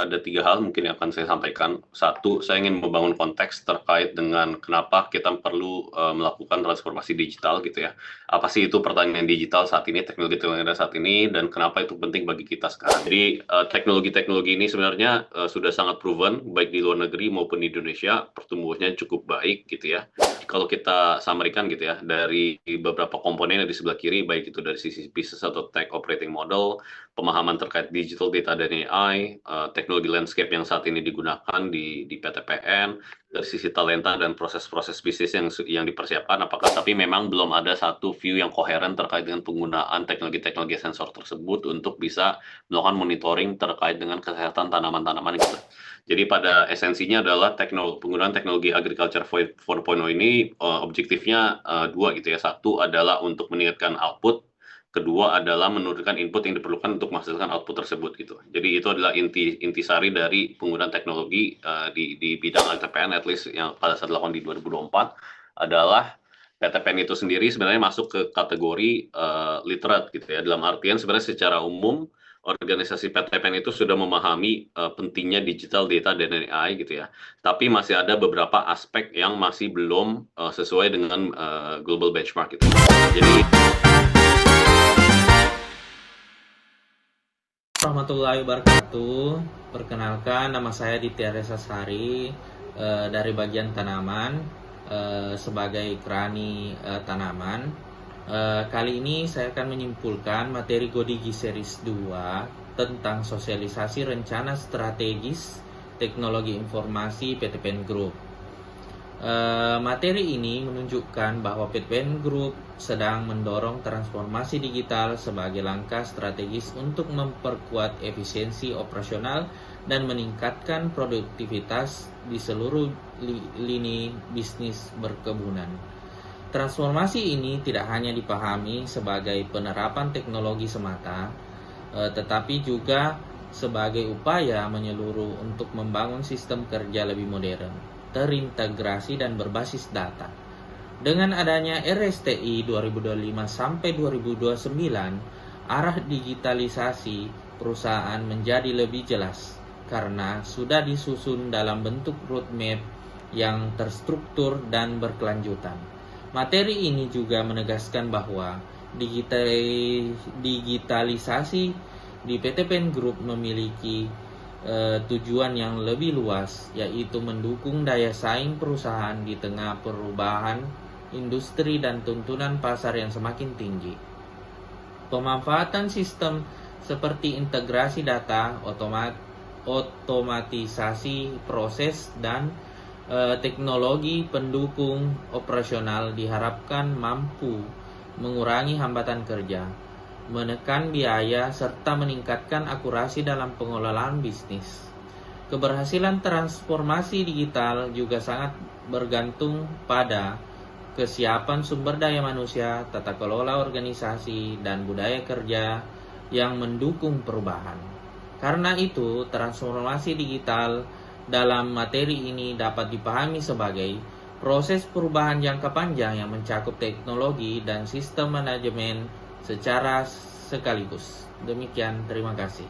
ada 3 hal mungkin yang akan saya sampaikan. Satu, saya ingin membangun konteks terkait dengan kenapa kita perlu melakukan transformasi digital gitu ya. Apa sih itu pertanian digital saat ini, teknologi-teknologi yang ada saat ini, dan kenapa itu penting bagi kita sekarang. Jadi teknologi-teknologi ini sebenarnya sudah sangat proven, baik di luar negeri maupun di Indonesia, pertumbuhannya cukup baik gitu ya. Kalau kita summary-kan gitu ya, dari beberapa komponen yang di sebelah kiri, baik itu dari sisi business atau tech operating model, pemahaman terkait digital data dan AI, teknologi landscape yang saat ini digunakan di PTPN, dari sisi talenta dan proses-proses bisnis yang dipersiapkan, tapi memang belum ada satu view yang koheren terkait dengan penggunaan teknologi-teknologi sensor tersebut untuk bisa melakukan monitoring terkait dengan kesehatan tanaman-tanaman gitu. Jadi pada esensinya adalah penggunaan teknologi agriculture 4.0 ini objektifnya dua gitu ya. Satu adalah untuk meningkatkan output, kedua adalah menurunkan input yang diperlukan untuk menghasilkan output tersebut gitu. Jadi itu adalah intisari dari penggunaan teknologi di bidang PTPN, at least yang pada saat dilakukan di 2024 adalah PTPN itu sendiri sebenarnya masuk ke kategori literate gitu ya. Dalam artian sebenarnya secara umum organisasi PTPN itu sudah memahami pentingnya digital data dan AI gitu ya. Tapi masih ada beberapa aspek yang masih belum sesuai dengan global benchmark gitu. Jadi Warahmatullahi wabarakatuh. Perkenalkan, nama saya Ditya Resa Sari dari bagian tanaman sebagai krani tanaman. Kali ini saya akan menyimpulkan materi Godigi Series 2 tentang sosialisasi rencana strategis teknologi informasi PTPN Group. Materi ini menunjukkan bahwa PTPN Group sedang mendorong transformasi digital sebagai langkah strategis untuk memperkuat efisiensi operasional dan meningkatkan produktivitas di seluruh lini bisnis berkebunan. Transformasi ini tidak hanya dipahami sebagai penerapan teknologi semata, tetapi juga sebagai upaya menyeluruh untuk membangun sistem kerja lebih modern, terintegrasi dan berbasis data. Dengan adanya RSTI 2025 sampai 2029, arah digitalisasi perusahaan menjadi lebih jelas karena sudah disusun dalam bentuk roadmap yang terstruktur dan berkelanjutan. Materi ini juga menegaskan bahwa digitalisasi di PTPN Group memiliki tujuan yang lebih luas, yaitu mendukung daya saing perusahaan di tengah perubahan industri dan tuntunan pasar yang semakin tinggi. Pemanfaatan sistem seperti integrasi data, otomatisasi proses, dan teknologi pendukung operasional diharapkan mampu mengurangi hambatan kerja, menekan biaya, serta meningkatkan akurasi dalam pengelolaan bisnis. Keberhasilan transformasi digital juga sangat bergantung pada kesiapan sumber daya manusia, tata kelola organisasi, dan budaya kerja yang mendukung perubahan. Karena itu, transformasi digital dalam materi ini dapat dipahami sebagai proses perubahan jangka panjang yang mencakup teknologi dan sistem manajemen secara sekaligus. Demikian, terima kasih.